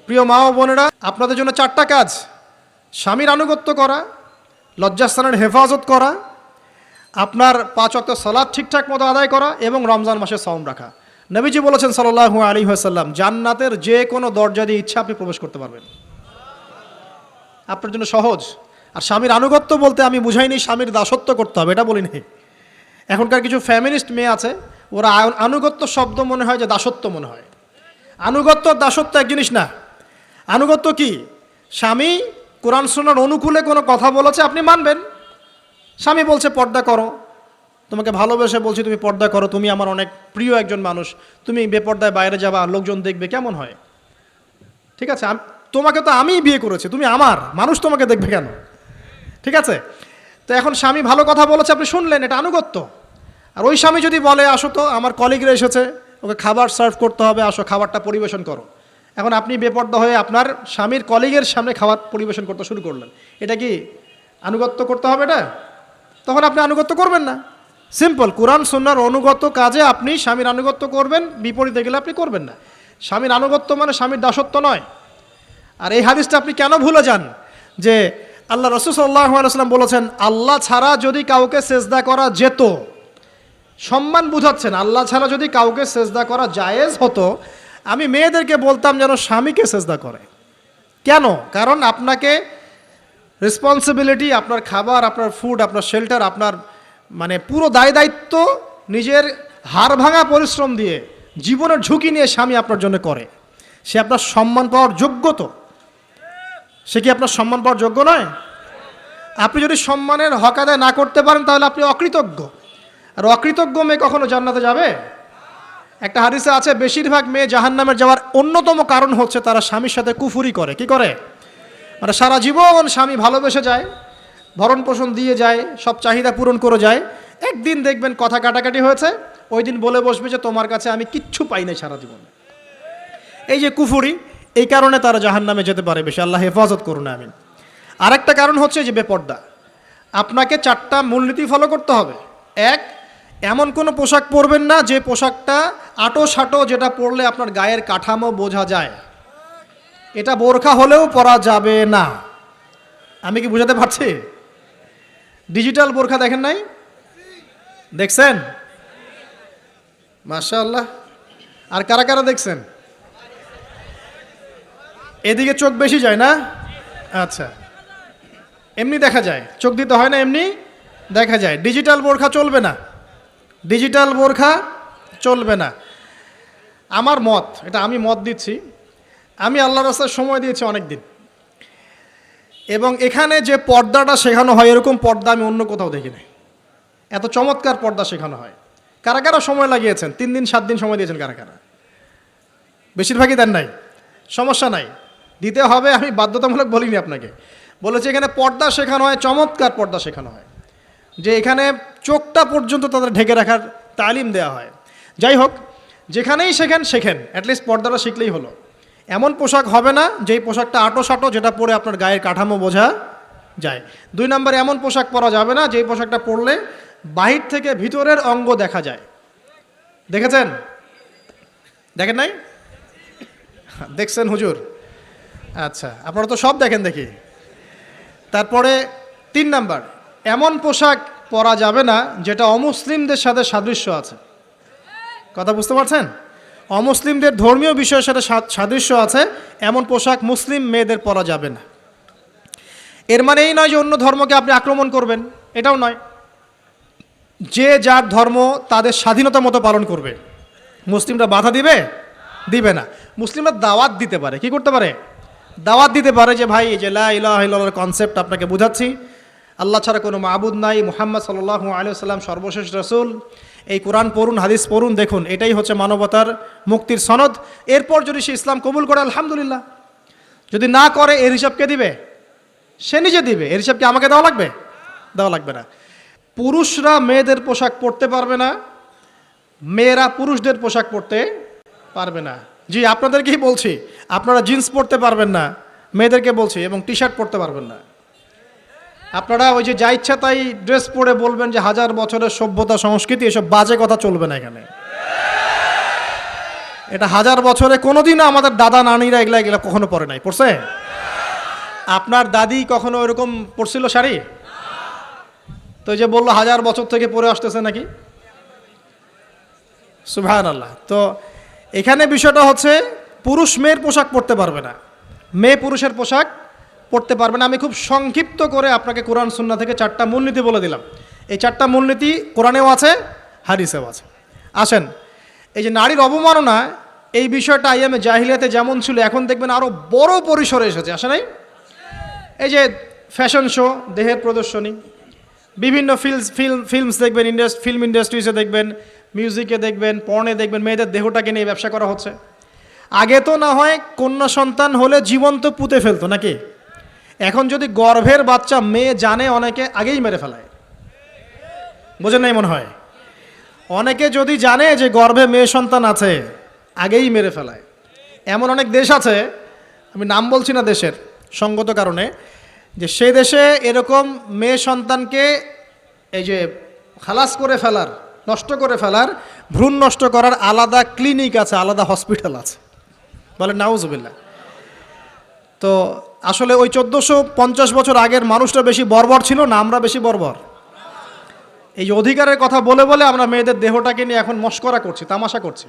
প্রিয় মা ও বোনেরা, আপনাদের জন্য 4টা কাজ: স্বামীর আনুগত্য করা, লজ্জাস্থানের হেফাজত করা, আপনার 5 ওয়াক্ত সালাত ঠিকঠাক মতো আদায় করা এবং রমজান মাসে সাওম রাখা। নবীজি বলেছেন সাল্লাল্লাহু আলাইহি ওয়াসাল্লাম, জান্নাতের যে কোনো দরজা দিয়ে ইচ্ছা আপনি প্রবেশ করতে পারবেন। আপনার জন্য সহজ। আর স্বামীর আনুগত্য বলতে আমি বুঝাইনি স্বামীর দাসত্ব করতে হবে, এটা বলিনি। এখনকার কিছু ফ্যামিলিস্ট মেয়ে আছে, ওরা আনুগত্য শব্দ মনে হয় যে দাসত্ব মনে হয়। আনুগত্য দাসত্ব এক জিনিস না। আনুগত্য কি? স্বামী কোরআন সুন্নাহর অনুকূলে কোনো কথা বলেছে, আপনি মানবেন। স্বামী বলছে পর্দা করো, তোমাকে ভালোবেসে বলছি তুমি পর্দা করো, তুমি আমার অনেক প্রিয় একজন মানুষ, তুমি বেপর্দায় বাইরে যাবা, লোকজন দেখবে, কেমন হয়? ঠিক আছে, তোমাকে তো আমিই বিয়ে করেছি, তুমি আমার মানুষ, তোমাকে দেখবে কেন? ঠিক আছে, তো এখন স্বামী ভালো কথা বলেছে, আপনি শুনলেন, এটা আনুগত্য। আর ওই স্বামী যদি বলে আসো তো আমার কলিগরা এসেছে, ওকে খাবার সার্ভ করতে হবে, আসো খাবারটা পরিবেশন করো, এখন আপনি বেপর্দা হয়ে আপনার স্বামীর কলিগের সামনে খাবার পরিবেশন করতে শুরু করলেন, এটা কি আনুগত্য করতে হবে? এটা তখন আপনি আনুগত্য করবেন না। সিম্পল, কোরআন সুন্নাহর অনুগত কাজে আপনি স্বামীর আনুগত্য করবেন, বিপরীতে গেলে আপনি করবেন না। স্বামীর আনুগত্য মানে স্বামীর দাসত্ব নয়। আর এই হাদিসটা আপনি কেন ভুলে যান যে আল্লাহ রাসূল সাল্লাল্লাহু আলাইহি ওয়াসাল্লাম বলেছেন, আল্লাহ ছাড়া যদি কাউকে সেজদা করা যেত, সম্মান বুঝাচ্ছেন, আল্লাহ ছাড়া যদি কাউকে সেজদা করা জায়েজ হতো, আমি মেয়েদেরকে বলতাম যেন স্বামীকে সেজদা করে। কেন? কারণ আপনাকে রেসপন্সিবিলিটি, আপনার খাবার, আপনার ফুড, আপনার শেল্টার, আপনার মানে পুরো দায় দায়িত্ব নিজের হাড় ভাঙা পরিশ্রম দিয়ে, জীবনের ঝুঁকি নিয়ে স্বামী আপনার জন্য করে। সে আপনার সম্মান পাওয়ার যোগ্য তো? সে কি আপনার সম্মান পাওয়ার যোগ্য নয়? আপনি যদি সম্মানের হক আদায় না করতে পারেন তাহলে আপনি অকৃতজ্ঞ। আর অকৃতজ্ঞ মেয়ে কখনো জান্নাতে যাবে? একটা হাদিসে আছে, বেশিরভাগ মেয়ে জাহান্নামের যাওয়ার অন্যতম কারণ হচ্ছে তারা স্বামীর সাথে কুফুরি করে। কি করে? মানে সারা জীবন স্বামী ভালোবেসে যায়, ভরণ পোষণ দিয়ে যায়, সব চাহিদা পূরণ করে যায়, একদিন দেখবেন কথা কাটাকাটি হয়েছে, ওই দিন বলে বসবে যে তোমার কাছে আমি কিচ্ছু পাই নাই সারা জীবন। এই যে কুফুরি, এই কারণে তারা জাহান্নামে যেতে পারে বেশি। আল্লাহ হেফাজত করুন, আমিন। আরেকটা কারণ হচ্ছে যে বেপর্দা। আপনাকে 4টা মূলনীতি ফলো করতে হবে। 1, এমন কোনো পোশাক পরবেন না যে পোশাকটা আটো সাটো, যেটা পরলে আপনার গায়ের কাঠামো বোঝা যায়। এটা বোরখা হলেও পরা যাবে না। আমি কি বুঝাতে পারছি? ডিজিটাল বোরখা দেখেন নাই? দেখছেন? মাশাআল্লাহ। আর কারা কারা দেখছেন? এদিকে চোখ বেশি যায় না? আচ্ছা, এমনি দেখা যায়, চোখ দিতে হয় না, এমনি দেখা যায়। ডিজিটাল বোরখা চলবে না, ডিজিটাল বোরখা চলবে না। আমার মত, এটা আমি মত দিচ্ছি, আমি আল্লাহর রাস্তায় সময় দিয়েছি অনেক দিন, এবং এখানে যে পর্দাটা শেখানো হয় এরকম পর্দা আমি অন্য কোথাও দেখি নাই। এত চমৎকার পর্দা শেখানো হয়। কারা কারা সময় লাগিয়েছেন? 3 দিন 7 দিন সময় দিয়েছেন কারা কারা? বেশিরভাগই দেন নাই। সমস্যা নাই, দিতে হবে, আমি বাধ্যতামূলক বলিনি আপনাকে। বলেছি এখানে পর্দা শেখানো হয়, চমৎকার পর্দা শেখানো হয়, যে এখানে চোখটা পর্যন্ত তাদের ঢেকে রাখার তালিম দেওয়া হয়। যাই হোক, যেখানেই শেখেন অ্যাটলিস্ট পর্দাটা শিখলেই হলো। এমন পোশাক হবে না যেই পোশাকটা আটো সাটো, যেটা পরে আপনার গায়ের কাঠামো বোঝা যায়। 2 নম্বরে এমন পোশাক পরা যাবে না যেই পোশাকটা পরলে বাহির থেকে ভিতরের অঙ্গ দেখা যায়। দেখেছেন? দেখেন নাই? দেখছেন হুজুর? আচ্ছা, আপনারা তো সব দেখেন দেখি। তারপরে 3 নাম্বার, এমন পোশাক পরা যাবে না যেটা অমুসলিমদের সাথে সাদৃশ্য আছে। কথা বুঝতে পারছেন? অমুসলিমদের ধর্মীয় বিষয়ের সাথে সাদৃশ্য আছে এমন পোশাক মুসলিম মেয়েদের পরা যাবে না। এর মানে এই নয় যে অন্য ধর্মকে আপনি আক্রমণ করবেন, এটাও নয়। যে যার ধর্ম তাদের স্বাধীনতা মতো পালন করবে। মুসলিমরা বাধা দিবে? দিবে না। মুসলিমরা দাওয়াত দিতে পারে। কি করতে পারে? দাওয়াত দিতে পারে যে ভাই, এই যে লা ইলাহা ইল্লাল্লাহর কনসেপ্ট আপনাকে বুঝাচ্ছি, আল্লাহ ছাড়া কোনো মাবুদ নাই, মুহাম্মদ সাল্লাল্লাহু আলাইহি ওয়াসাল্লাম সর্বশেষ রাসূল, এই কোরআন পড়ুন, হাদিস পড়ুন, দেখুন এটাই হচ্ছে মানবতার মুক্তির সনদ। এরপর যদি সে ইসলাম কবুল করে আলহামদুলিল্লাহ, যদি না করে এর হিসাব কে দিবে? সে নিজে দিবে। এর হিসাব কি আমাকে দেওয়া লাগবে? দেওয়া লাগবে না। পুরুষরা মেয়েদের পোশাক পরতে পারবে না, মেয়েরা পুরুষদের পোশাক পরতে পারবে না। জি, আপনাদেরকেই বলছি, আপনারা জিন্স পরতে পারবেন না, মেয়েদেরকে বলছি, এবং টি শার্ট পরতে পারবেন না। আপনারা ওই যে যা ইচ্ছা তাই ড্রেস পরে বলবেন যে 1000 বছরের সভ্যতা সংস্কৃতি, এসব বাজে কথা চলবে না এখানে। এটা 1000 বছরে কোনোদিনও আমাদের দাদা নানিরা এগুলা এগুলা কখনো পরে নাই, পড়ছে? আপনার দাদি কখনো এরকম পড়ছিল শাড়ি? তো এই যে বললো 1000 বছর থেকে পরে আসতেছে নাকি, সুবহানাল্লাহ। তো এখানে বিষয়টা হচ্ছে পুরুষ মেয়ের পোশাক পরতে পারবে না, মেয়ে পুরুষের পোশাক পড়তে পারবে না। আমি খুব সংক্ষিপ্ত করে আপনাকে কোরআন সুন্নাহ থেকে 4টা মূলনীতি বলে দিলাম। এই 4টা মূলনীতি কোরআনেও আছে, হাদিসেও আছে। আসেন, এই যে নারীর অবমাননা, এই বিষয়টা আইয়ামে জাহিলিয়াতে যেমন ছিল, এখন দেখবেন আরও বড় পরিসরে এসেছে, আসে নাই? এই যে ফ্যাশন শো, দেহের প্রদর্শনী, বিভিন্ন ফিল্মস দেখবেন, ফিল্ম ইন্ডাস্ট্রিজে দেখবেন, মিউজিকে দেখবেন, পর্নে দেখবেন, মেয়েদের দেহটাকে নিয়ে ব্যবসা করা হচ্ছে। আগে তো না হয় কন্যা সন্তান হলে জীবন্ত পুঁতে ফেলতো নাকি, এখন যদি গর্ভের বাচ্চা মেয়ে জানে, অনেকে আগেই মেরে ফেলায়। বোঝেন নাই মনে হয়? অনেকে যদি জানে যে গর্ভে মেয়ে সন্তান আছে, আগেই মেরে ফেলায়। এমন অনেক দেশ আছে, আমি নাম বলছি না দেশের সঙ্গত কারণে, যে সে দেশে এরকম মেয়ে সন্তানকে এই যে খালাস করে ফেলার, নষ্ট করে ফেলার, ভ্রূণ নষ্ট করার আলাদা ক্লিনিক আছে, আলাদা হসপিটাল আছে। বলে নাউজুবিল্লাহ। তো আসলে ওই 1450 বছর আগের মানুষটা বেশি বর্বর ছিল না আমরা বেশি বর্বর? এই যে অধিকারের কথা বলে বলে আমরা মেয়েদের দেহটাকে নিয়ে এখন মস্করা করছি, তামাশা করছি।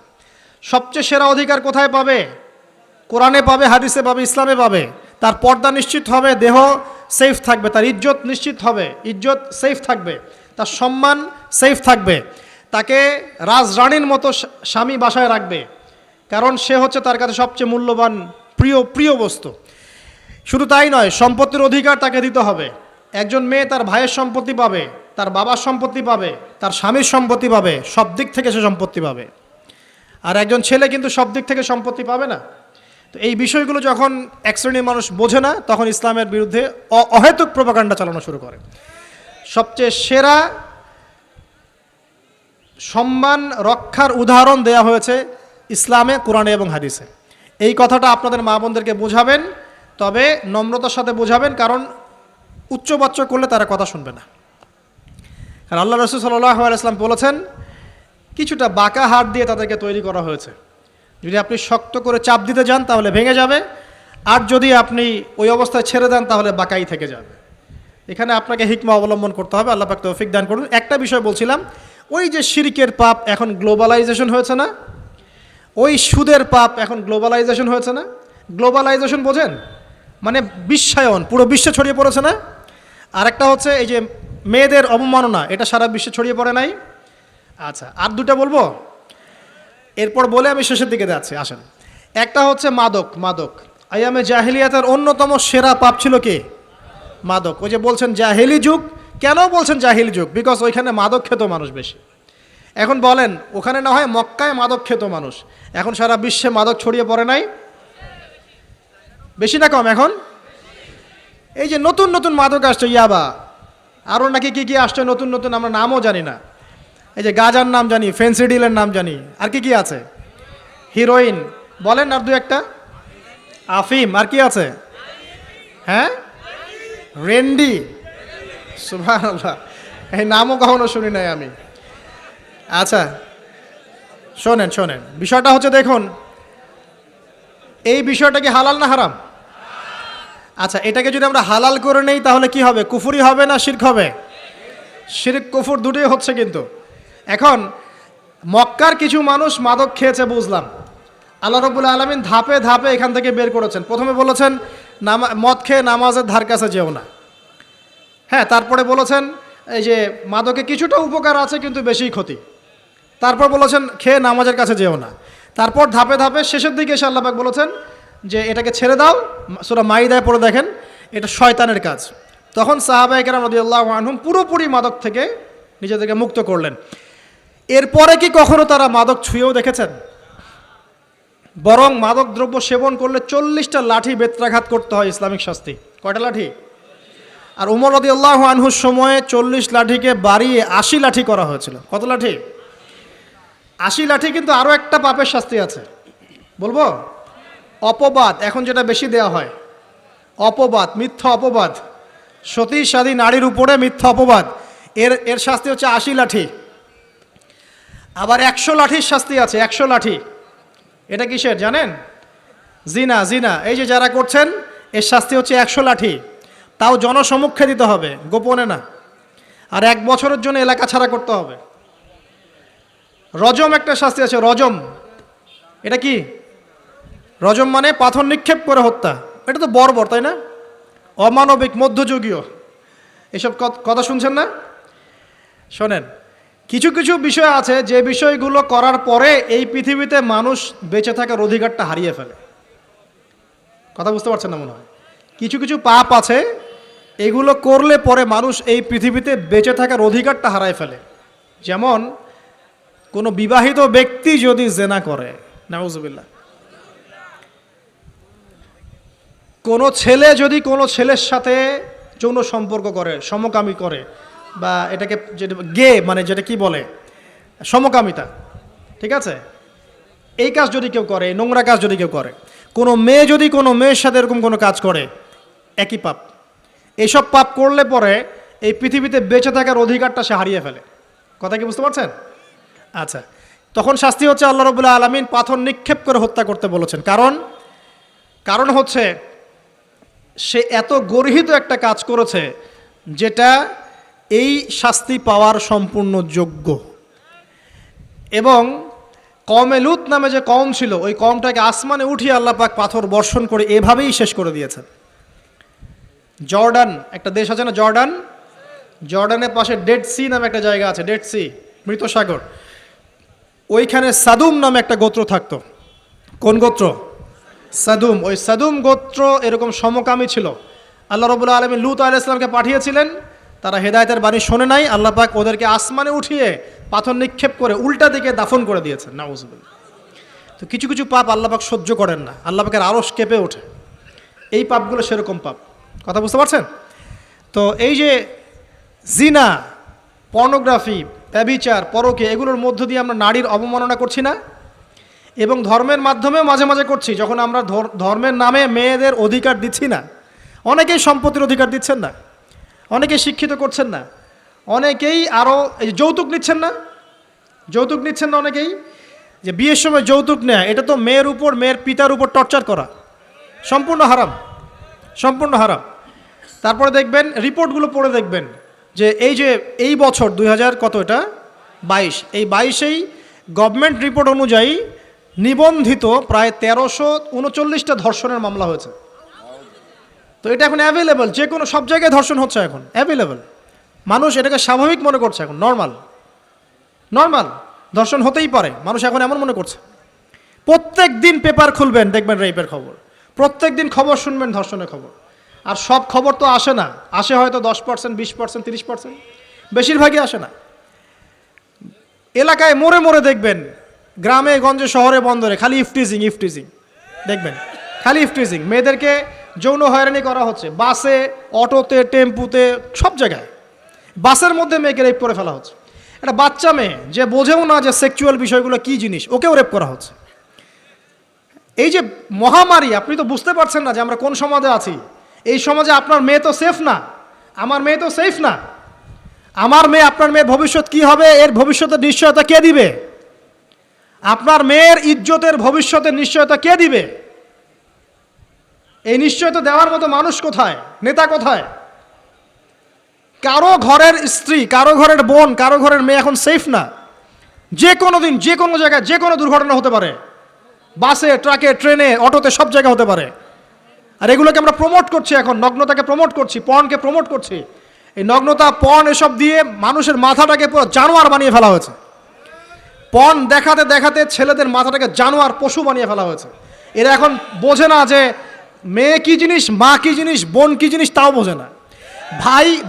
সবচেয়ে সেরা অধিকার কোথায় পাবে? কোরআনে পাবে, হাদিসে পাবে, ইসলামে পাবে। তার পর্দা নিশ্চিত হবে, দেহ সেফ থাকবে, তার ইজ্জত নিশ্চিত হবে, ইজ্জত সেফ থাকবে, তার সম্মান সেফ থাকবে, তাকে রাজরানীর মতো স্বামী বাসায় রাখবে, কারণ সে হচ্ছে তার কাছে সবচেয়ে মূল্যবান প্রিয় বস্তু। শুধু তাই নয়, সম্পত্তির অধিকার তাকে দিতে হবে। একজন মেয়ে তার ভাইয়ের সম্পত্তি পাবে, তার বাবার সম্পত্তি পাবে, তার স্বামীর সম্পত্তি পাবে, সব দিক থেকে সে সম্পত্তি পাবে। আর একজন ছেলে কিন্তু সব দিক থেকে সম্পত্তি পাবে না। তো এই বিষয়গুলো যখন এক শ্রেণীর মানুষ বোঝে না, তখন ইসলামের বিরুদ্ধে অহেতুক প্রোপাগান্ডা চালানো শুরু করে। সবচেয়ে সেরা সম্মান রক্ষার উদাহরণ দেয়া হয়েছে ইসলামে, কোরআনে এবং হাদিসে। এই কথাটা আপনাদের মা বোনদেরকে বোঝাবেন, তবে নম্রতার সাথে বোঝাবেন, কারণ উচ্চবাচ্য করলে তারা কথা শুনবে না। কারণ আল্লাহ রাসূল সাল্লাল্লাহু আলাইহি ওয়াসাল্লাম বলেছেন, কিছুটা বাঁকা হাড় দিয়ে তাদেরকে তৈরি করা হয়েছে। যদি আপনি শক্ত করে চাপ দিতে যান তাহলে ভেঙে যাবে, আর যদি আপনি ওই অবস্থায় ছেড়ে দেন তাহলে বাঁকাই থেকে যাবে। এখানে আপনাকে হিকমা অবলম্বন করতে হবে। আল্লাহ পাক তৌফিক দান করুন। একটা বিষয় বলছিলাম, ওই যে শিরকের পাপ এখন গ্লোবালাইজেশন হয়েছে না, ওই সুদের পাপ এখন গ্লোবালাইজেশন হয়েছে না। গ্লোবালাইজেশন বোঝেন? মানে বিশ্বায়ন, পুরো বিশ্বে ছড়িয়ে পড়েছে না। আরেকটা হচ্ছে এই যে মেয়েদের অবমাননা, এটা সারা বিশ্বে ছড়িয়ে পড়ে নাই? আচ্ছা, আর দুটা বলবো, এরপর বলে আমি শেষের দিকে যাচ্ছি। আসেন, একটা হচ্ছে মাদক। আইয়ামে জাহিলিয়াতের অন্যতম সেরা পাপ ছিল কি? মাদক। ওই যে বলছেন জাহিলি যুগ, কেন বলছেন জাহিলি যুগ? বিকজ ওইখানে মাদক খেত মানুষ বেশি। এখন বলেন, ওখানে না হয় মক্কায় মাদক খেত মানুষ, এখন সারা বিশ্বে মাদক ছড়িয়ে পড়ে নাই? বেশি না কম? এখন এই যে নতুন নতুন মাদক আসছে, ইয়াবা, আরও নাকি কি আসছে নতুন নতুন, আমরা নামও জানি না। এই যে গাজার নাম জানি, ফেন্সিডিলের নাম জানি, আর কি আছে, হিরোইন বলেন, আর দু একটা, আফিম, আর কি আছে? হ্যাঁ, রেন্ডি, সুবহানাল্লাহ, এই নামও কখনো শুনি নাই আমি। আচ্ছা শোনেন, বিষয়টা হচ্ছে, দেখুন, এই বিষয়টা কি হালাল না হারাম? আচ্ছা, এটাকে যদি আমরা হালাল করে নেই তাহলে কি হবে? কুফরি হবে না শিরক হবে? শিরক কুফর দুটোই হচ্ছে। কিন্তু এখন মক্কার কিছু মানুষ মাদক খেয়েছে বুঝলাম, আল্লাহ রাব্বুল আলামিন ধাপে ধাপে এখান থেকে বের করেছেন। প্রথমে বলেছেন মদ খেয়ে নামাজের ধার কাছে যেও না, হ্যাঁ। তারপরে বলেছেন এই যে মাদকে কিছুটা উপকার আছে কিন্তু বেশি ক্ষতি। তারপর বলেছেন খেয়ে নামাজের কাছে যেও না। তারপর ধাপে ধাপে শেষের দিকে এসে আল্লাহ পাক বলেছেন যে এটাকে ছেড়ে দাও। সূরা মাইদায় পড়ে দেখেন, এটা শয়তানের কাজ। তখন সাহাবায়ে কেরাম রাদিয়াল্লাহু আনহুম পুরোপুরি মাদক থেকে নিজেদেরকে মুক্ত করলেন। এরপরে কি কখনো তারা মাদক ছুঁয়েও দেখেছেন? বরং মাদক দ্রব্য সেবন করলে 40টা লাঠি বেত্রাঘাত করতে হয়, ইসলামিক শাস্তি। কয়টা লাঠি? আর উমর রাদিয়াল্লাহু আনহুর সময়ে 40 লাঠিকে বাড়িয়ে 80 লাঠি করা হয়েছিল। কত লাঠি? 80 লাঠি। কিন্তু আরও একটা পাপের শাস্তি আছে, বলবো? অপবাদ। এখন যেটা বেশি দেওয়া হয়, অপবাদ, মিথ্যা অপবাদ, সতী সাধী নারীর উপরে মিথ্যা অপবাদ, এর শাস্তি হচ্ছে 80 লাঠি। আবার 100 লাঠির শাস্তি আছে, 100 লাঠি। এটা কিসের জানেন? জিনা। জিনা এই যে যারা করছেন, এর শাস্তি হচ্ছে 100 লাঠি, তাও জনসমক্ষে দিতে হবে, গোপনে না। আর 1 বছরের জন্য এলাকা ছাড়া করতে হবে। রজম একটা শাস্তি আছে, রজম। এটা কি? রজম মানে পাথর নিক্ষেপ করে হত্যা। এটা তো বর্বর, তাই না? অমানবিক, মধ্যযুগীয়। এসব কথা শুনছেন না? শোনেন, কিছু কিছু বিষয় আছে যে বিষয়গুলো করার পরে এই পৃথিবীতে মানুষ বেঁচে থাকার অধিকারটা হারিয়ে ফেলে। কথা বুঝতে পারছেন না মনে হয়? কিছু কিছু পাপ আছে, এগুলো করলে পরে মানুষ এই পৃথিবীতে বেঁচে থাকার অধিকারটা হারায় ফেলে। যেমন কোনো বিবাহিত ব্যক্তি যদি জেনা করে, নাউজুবিল্লাহ, কোনো ছেলে যদি কোনো ছেলের সাথে যৌন সম্পর্ক করে, সমকামী করে, বা এটাকে যেটা গে মানে যেটা কি বলে, সমকামিতা, ঠিক আছে, এই কাজ যদি কেউ করে, নোংরা কাজ যদি কেউ করে, কোনো মেয়ে যদি কোনো মেয়ের সাথে এরকম কোনো কাজ করে, একই পাপ। এইসব পাপ করলে পরে এই পৃথিবীতে বেঁচে থাকার অধিকারটা সে হারিয়ে ফেলে। কথা কি বুঝতে পারছেন? আচ্ছা, তখন শাস্তি হচ্ছে আল্লাহ রাব্বুল আলামিন পাথর নিক্ষেপ করে হত্যা করতে বলেছেন। কারণ হচ্ছে সে এত গর্হিত একটা কাজ করেছে যেটা এই শাস্তি পাওয়ার সম্পূর্ণ যোগ্য। এবং কওমে লূত নামে যে কওম ছিল, ওই কওমটাকে আসমানে উঠিয়ে আল্লাহ পাক পাথর বর্ষণ করে এভাবেই শেষ করে দিয়েছেন। জর্ডান একটা দেশ আছে না, জর্ডানের পাশে ডেড সি নামে একটা জায়গা আছে, ডেড সি, মৃত সাগর। ওইখানে সাদুম নামে একটা গোত্র থাকতো। কোন গোত্র? সাদুম। ওই সাদুম গোত্র এরকম সমকামী ছিল। আল্লাহ রাব্বুল আলামিন লূত আলাইহিস সালামকে পাঠিয়েছিলেন, তারা হেদায়েতের বাণী শোনে নাই। আল্লাহ পাক ওদেরকে আসমানে উঠিয়ে পাথর নিক্ষেপ করে উল্টা দিকে দাফন করে দিয়েছেন, নাউজুবিল্লাহ। তো কিছু কিছু পাপ আল্লাহ পাক সহ্য করেন না, আল্লাহ পাকের আরশ কেঁপে ওঠে। এই পাপগুলো সেরকম পাপ। কথা বুঝতে পারছেন? তো এই যে জিনা, পর্নোগ্রাফি, ব্যভিচার, পরকে, এগুলোর মধ্য দিয়ে আমরা নারীর অবমাননা করছি না? এবং ধর্মের মাধ্যমেও মাঝে মাঝে করছি, যখন আমরা ধর্মের নামে মেয়েদের অধিকার দিচ্ছি না। অনেকেই সম্পত্তির অধিকার দিচ্ছেন না, অনেকেই শিক্ষিত করছেন না, অনেকেই আরও এই যৌতুক নিচ্ছেন না, যৌতুক নিচ্ছেন না অনেকেই। যে বিয়ের সময় যৌতুক নেয়, এটা তো মেয়ের উপর, মেয়ের পিতার উপর টর্চার করা, সম্পূর্ণ হারাম, সম্পূর্ণ হারাম। তারপরে দেখবেন, রিপোর্টগুলো পড়ে দেখবেন যে এই বছর 2000 কত এটা 22, এই 22-এই গভর্নমেন্ট রিপোর্ট অনুযায়ী নিবন্ধিত প্রায় 1339টা ধর্ষণের মামলা হয়েছে। তো এটা এখন অ্যাভেলেবল, যে কোনো সব জায়গায় ধর্ষণ হচ্ছে, এখন অ্যাভেলেবল। মানুষ এটাকে স্বাভাবিক মনে করছে, এখন নর্মাল ধর্ষণ হতেই পারে, মানুষ এখন এমন মনে করছে। প্রত্যেক দিন পেপার খুলবেন, দেখবেন রেপের খবর, প্রত্যেক দিন খবর শুনবেন ধর্ষণের খবর। আর সব খবর তো আসে না, আসে হয়তো 10%, 20%, 30%, বেশিরভাগই আসে না। এলাকায় মোড়ে মোড়ে দেখবেন, গ্রামে গঞ্জে, শহরে বন্দরে খালি ইফটিজিং দেখবেন, খালি ইফটিজিং। মেয়েদেরকে যৌন হয়রানি করা হচ্ছে, বাসে, অটোতে, টেম্পুতে, সব জায়গায়। বাসের মধ্যে মেয়েকে রেপ করে ফেলা হচ্ছে। একটা বাচ্চা মেয়ে যে বোঝেও না যে সেক্সুয়াল বিষয়গুলো কী জিনিস, ওকেও রেপ করা হচ্ছে। এই যে মহামারী, আপনি তো বুঝতে পারছেন না যে আমরা কোন সমাজে আছি। এই সমাজে আপনার মেয়ে তো সেফ না, আমার মেয়ে তো সেফ না। আমার মেয়ে, আপনার মেয়ের ভবিষ্যৎ কি হবে, এর ভবিষ্যতের নিশ্চয়তা কে দিবে? আপনার মেয়ের ইজ্জতের ভবিষ্যতের নিশ্চয়তা কে দিবে? এই নিশ্চয়তা দেওয়ার মতো মানুষ কোথায়, নেতা কোথায়? কারো ঘরের স্ত্রী, কারো ঘরের বোন, কারো ঘরের মেয়ে এখন সেফ না। যে কোনো দিন, যে কোনো জায়গায়, যে কোনো দুর্ঘটনা হতে পারে। বাসে, ট্রাকে, ট্রেনে, অটোতে, সব জায়গায় হতে পারে। আর এগুলোকে আমরা প্রমোট করছি, এখন নগ্নতাকে প্রমোট করছি, পর্নকে প্রমোট করছি। এই নগ্নতা, পর্ন, এসব দিয়ে মানুষের মাথাটাকে পুরো জানোয়ার বানিয়ে ফেলা হয়েছে। পর্ন দেখাতে দেখাতে ছেলেদের মাথাটাকে জানোয়ার, পশু বানিয়ে ফেলা হয়েছে। এরা এখন বোঝে না যে মেয়ে কি জিনিস, মা কি জিনিস, বোন কি জিনিস, তাও বোঝে না।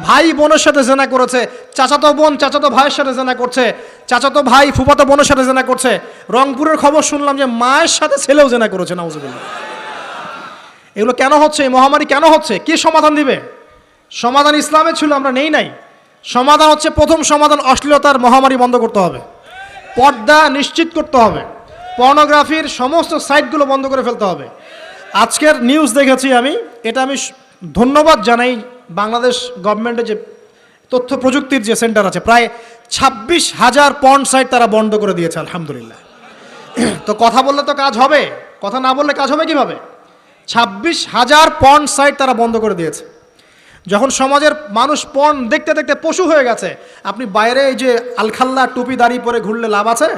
ভাই বোনের সাথে জেনা করেছে, চাচাতো বোন চাচাতো ভাইয়ের সাথে জেনা করছে, চাচাতো ভাই ফুফাতো বোনের সাথে জেনা করছে। রংপুরের খবর শুনলাম যে মায়ের সাথে ছেলেও জেনা করেছে, নাউজুবিল্লাহ। এগুলো কেন হচ্ছে? এই মহামারী কেন হচ্ছে? কি সমাধান দিবে? সমাধান ইসলামে ছিল, আমরা নেই নাই। সমাধান হচ্ছে, প্রথম সমাধান অশ্লীলতার মহামারী বন্ধ করতে হবে, পর্দা নিশ্চিত করতে হবে, পর্নোগ্রাফির সমস্ত সাইটগুলো বন্ধ করে ফেলতে হবে। আজকের নিউজ দেখেছি আমি, এটা আমি ধন্যবাদ জানাই বাংলাদেশ গভর্নমেন্টের যে তথ্য প্রযুক্তির যে সেন্টার আছে, প্রায় 26,000 পর্ন সাইট তারা বন্ধ করে দিয়েছে, আলহামদুলিল্লাহ। তো কথা বললে তো কাজ হবে, কথা না বললে কাজ হবে কিভাবে? 26,000 পর্ন সাইট তারা বন্ধ করে দিয়েছে। যখন সমাজের মানুষ পর্ন দেখতে দেখতে পশু হয়ে গেছে, আপনি বাইরে এই যে আলখাল্লা টুপি দাড়ি পরে ঘুরলে লাভ আছে?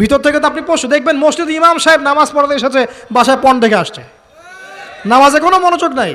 ভিতর থেকে তো আপনি পশু। দেখবেন মসজিদ ইমাম সাহেব নামাজ পড়াতে এসেছে, বাসায় পর্ন দেখে আসছে, নামাজে কোনো মনোযোগ নাই।